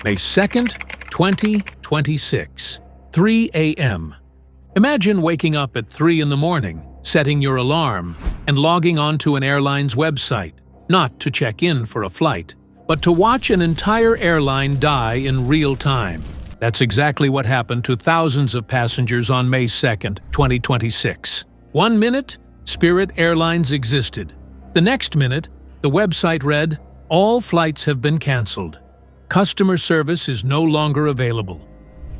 May 2nd, 2026, 3 a.m. Imagine waking up at 3 in the morning, setting your alarm, and logging onto an airline's website, not to check in for a flight, but to watch an entire airline die in real time. That's exactly what happened to thousands of passengers on May 2nd, 2026. 1 minute, Spirit Airlines existed. The next minute, the website read, "All flights have been canceled. Customer service is no longer available."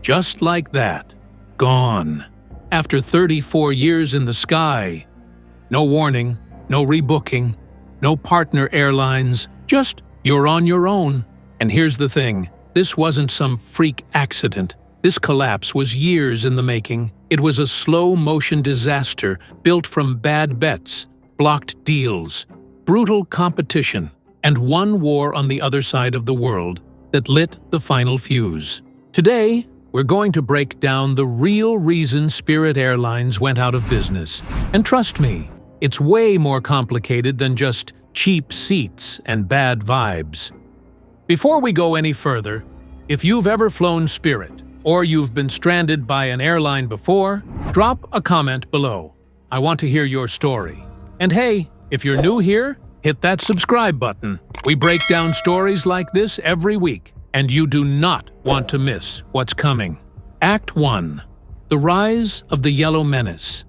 Just like that, gone. After 34 years in the sky. No warning, no rebooking, no partner airlines, just you're on your own. And here's the thing, this wasn't some freak accident. This collapse was years in the making. It was a slow-motion disaster built from bad bets, blocked deals, brutal competition, and one war on the other side of the world that lit the final fuse. Today, we're going to break down the real reason Spirit Airlines went out of business. And trust me, it's way more complicated than just cheap seats and bad vibes. Before we go any further, if you've ever flown Spirit, or you've been stranded by an airline before, drop a comment below. I want to hear your story. And hey, if you're new here, hit that subscribe button. We break down stories like this every week, and you do not want to miss what's coming. Act 1. The Rise of the Yellow Menace.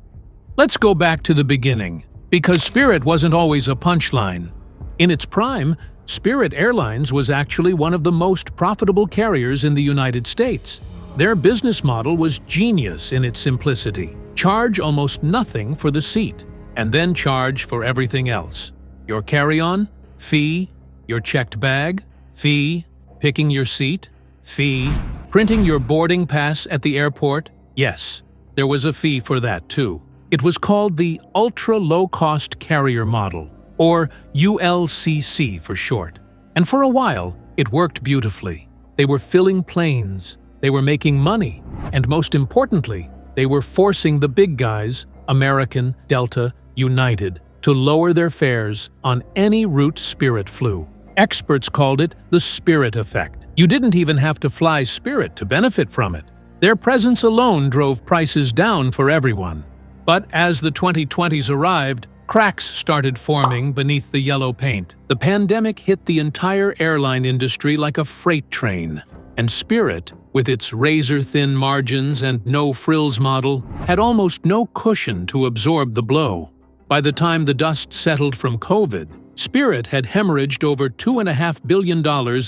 Let's go back to the beginning, because Spirit wasn't always a punchline. In its prime, Spirit Airlines was actually one of the most profitable carriers in the United States. Their business model was genius in its simplicity. Charge almost nothing for the seat, and then charge for everything else. Your carry-on? Fee. Your checked bag? Fee. Picking your seat? Fee. Printing your boarding pass at the airport? Yes, there was a fee for that too. It was called the Ultra Low Cost Carrier Model, or ULCC for short. And for a while, it worked beautifully. They were filling planes, they were making money, and most importantly, they were forcing the big guys, American, Delta, United, to lower their fares on any route Spirit flew. Experts called it the Spirit effect. You didn't even have to fly Spirit to benefit from it. Their presence alone drove prices down for everyone. But as the 2020s arrived, cracks started forming beneath the yellow paint. The pandemic hit the entire airline industry like a freight train. And Spirit, with its razor-thin margins and no-frills model, had almost no cushion to absorb the blow. By the time the dust settled from COVID, Spirit had hemorrhaged over $2.5 billion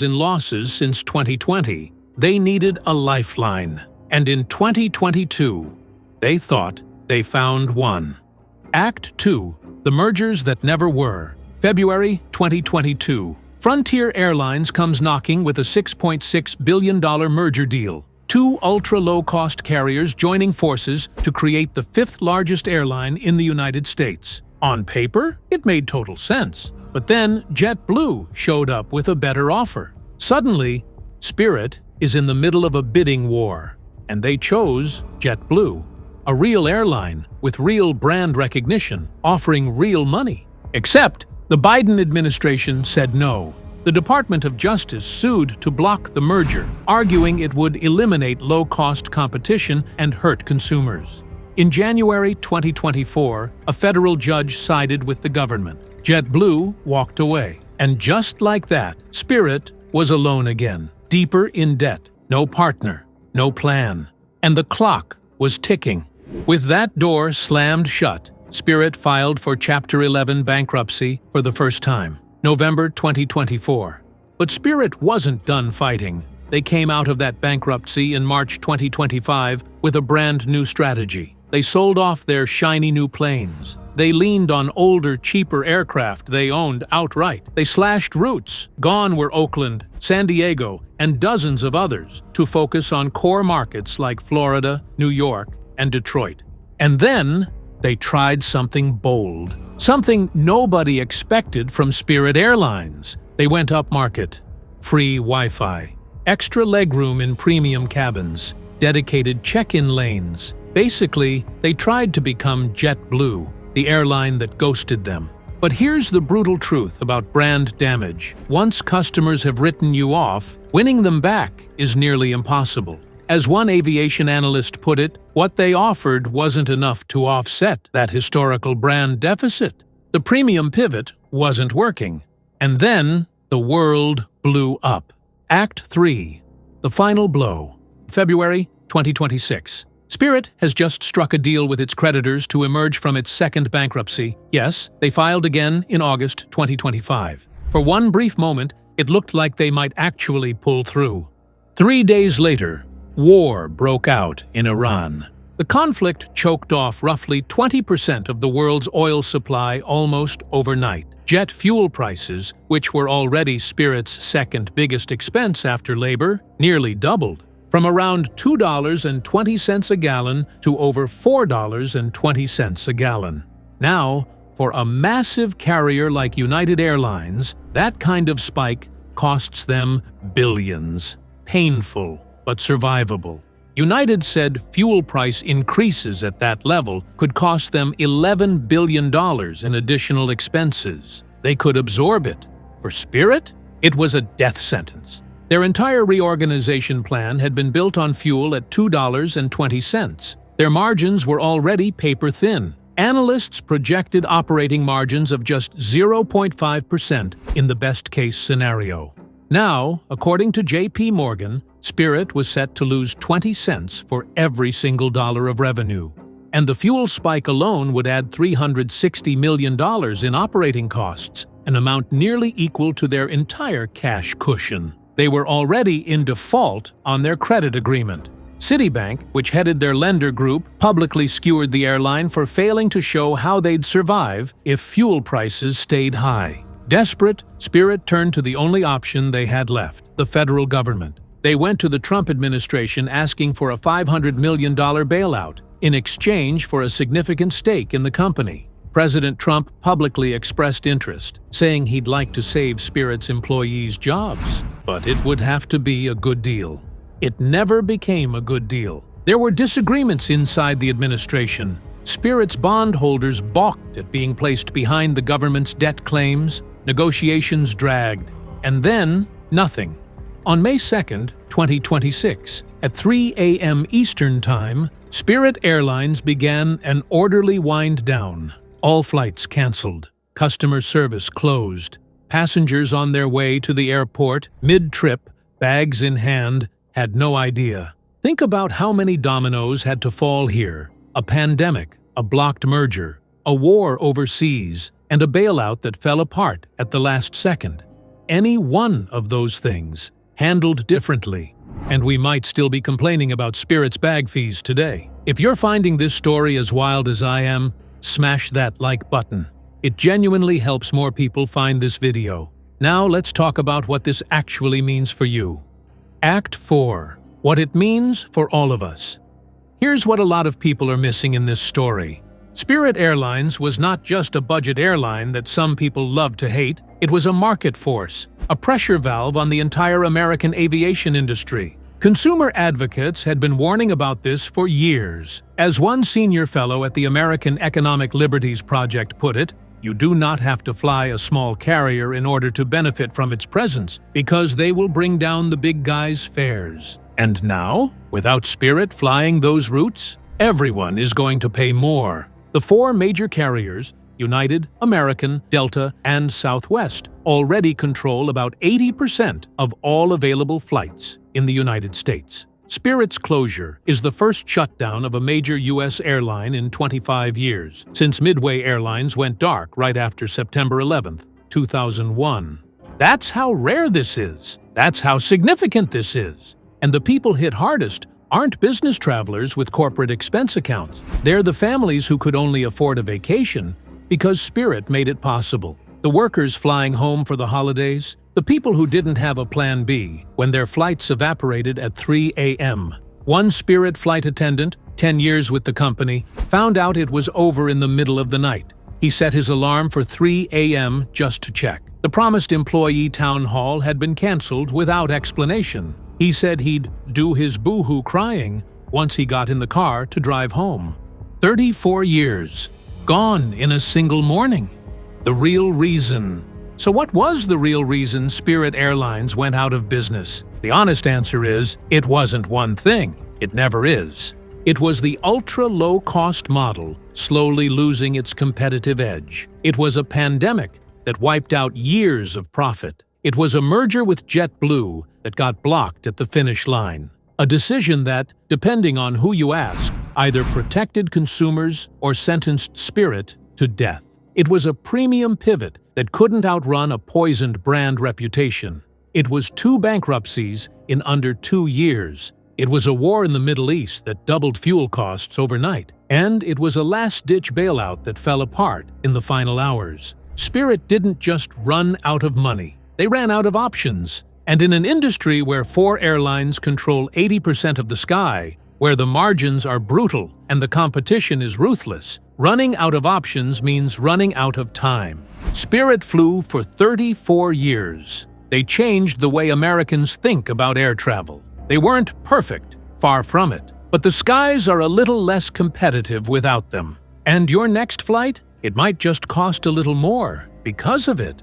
in losses since 2020. They needed a lifeline. And in 2022, they thought they found one. Act 2. The Mergers That Never Were. February 2022. Frontier Airlines comes knocking with a $6.6 billion merger deal. Two ultra-low-cost carriers joining forces to create the fifth largest airline in the United States. On paper, it made total sense. But then JetBlue showed up with a better offer. Suddenly, Spirit is in the middle of a bidding war, and they chose JetBlue, a real airline with real brand recognition, offering real money. Except the Biden administration said no. The Department of Justice sued to block the merger, arguing it would eliminate low-cost competition and hurt consumers. In January 2024, a federal judge sided with the government. JetBlue walked away. And just like that, Spirit was alone again, deeper in debt, no partner, no plan. And the clock was ticking. With that door slammed shut, Spirit filed for Chapter 11 bankruptcy for the first time, November 2024. But Spirit wasn't done fighting. They came out of that bankruptcy in March 2025 with a brand new strategy. They sold off their shiny new planes. They leaned on older, cheaper aircraft they owned outright. They slashed routes. Gone were Oakland, San Diego, and dozens of others to focus on core markets like Florida, New York, and Detroit. And then they tried something bold, something nobody expected from Spirit Airlines. They went upmarket. Free Wi-Fi, extra legroom in premium cabins, dedicated check-in lanes. Basically, they tried to become JetBlue, the airline that ghosted them. But here's the brutal truth about brand damage. Once customers have written you off, winning them back is nearly impossible. As one aviation analyst put it, what they offered wasn't enough to offset that historical brand deficit. The premium pivot wasn't working. And then the world blew up. Act 3. The final blow. February 2026. Spirit has just struck a deal with its creditors to emerge from its second bankruptcy. Yes, they filed again in August 2025. For one brief moment, it looked like they might actually pull through. 3 days later, war broke out in Iran. The conflict choked off roughly 20% of the world's oil supply almost overnight. Jet fuel prices, which were already Spirit's second biggest expense after labor, nearly doubled, from around $2.20 a gallon to over $4.20 a gallon. Now, for a massive carrier like United Airlines, that kind of spike costs them billions. Painful, but survivable. United said fuel price increases at that level could cost them $11 billion in additional expenses. They could absorb it. For Spirit, it was a death sentence. Their entire reorganization plan had been built on fuel at $2.20. Their margins were already paper-thin. Analysts projected operating margins of just 0.5% in the best-case scenario. Now, according to J.P. Morgan, Spirit was set to lose 20 cents for every single dollar of revenue. And the fuel spike alone would add $360 million in operating costs, an amount nearly equal to their entire cash cushion. They were already in default on their credit agreement. Citibank, which headed their lender group, publicly skewered the airline for failing to show how they'd survive if fuel prices stayed high. Desperate, Spirit turned to the only option they had left, the federal government. They went to the Trump administration asking for a $500 million bailout in exchange for a significant stake in the company. President Trump publicly expressed interest, saying he'd like to save Spirit's employees' jobs. But it would have to be a good deal. It never became a good deal. There were disagreements inside the administration. Spirit's bondholders balked at being placed behind the government's debt claims. Negotiations dragged. And then, nothing. On May 2, 2026, at 3 a.m. Eastern Time, Spirit Airlines began an orderly wind-down. All flights canceled. Customer service closed. Passengers on their way to the airport, mid-trip, bags in hand, had no idea. Think about how many dominoes had to fall here. A pandemic, a blocked merger, a war overseas, and a bailout that fell apart at the last second. Any one of those things, handled differently, and we might still be complaining about Spirit's bag fees today. If you're finding this story as wild as I am, smash that like button. It genuinely helps more people find this video. Now let's talk about what this actually means for you. Act 4. What it means for all of us. Here's what a lot of people are missing in this story. Spirit Airlines was not just a budget airline that some people love to hate. It was a market force, a pressure valve on the entire American aviation industry. Consumer advocates had been warning about this for years. As one senior fellow at the American Economic Liberties Project put it, you do not have to fly a small carrier in order to benefit from its presence, because they will bring down the big guys' fares. And now, without Spirit flying those routes, everyone is going to pay more. The four major carriers, United, American, Delta, and Southwest, already control about 80% of all available flights in the United States. Spirit's closure is the first shutdown of a major U.S. airline in 25 years, since Midway Airlines went dark right after September 11, 2001. That's how rare this is. That's how significant this is. And the people hit hardest aren't business travelers with corporate expense accounts. They're the families who could only afford a vacation because Spirit made it possible. The workers flying home for the holidays, the people who didn't have a plan B when their flights evaporated at 3 a.m. One Spirit flight attendant, 10 years with the company, found out it was over in the middle of the night. He set his alarm for 3 a.m. just to check. The promised employee town hall had been canceled without explanation. He said he'd do his boohoo crying once he got in the car to drive home. 34 years, gone in a single morning. The real reason. So what was the real reason Spirit Airlines went out of business? The honest answer is, it wasn't one thing. It never is. It was the ultra-low-cost model slowly losing its competitive edge. It was a pandemic that wiped out years of profit. It was a merger with JetBlue that got blocked at the finish line. A decision that, depending on who you ask, either protected consumers or sentenced Spirit to death. It was a premium pivot that couldn't outrun a poisoned brand reputation. It was 2 bankruptcies in under 2 years. It was a war in the Middle East that doubled fuel costs overnight. And it was a last-ditch bailout that fell apart in the final hours. Spirit didn't just run out of money. They ran out of options. And in an industry where 4 airlines control 80% of the sky, where the margins are brutal and the competition is ruthless, running out of options means running out of time. Spirit flew for 34 years. They changed the way Americans think about air travel. They weren't perfect, far from it, but the skies are a little less competitive without them. And your next flight? It might just cost a little more because of it.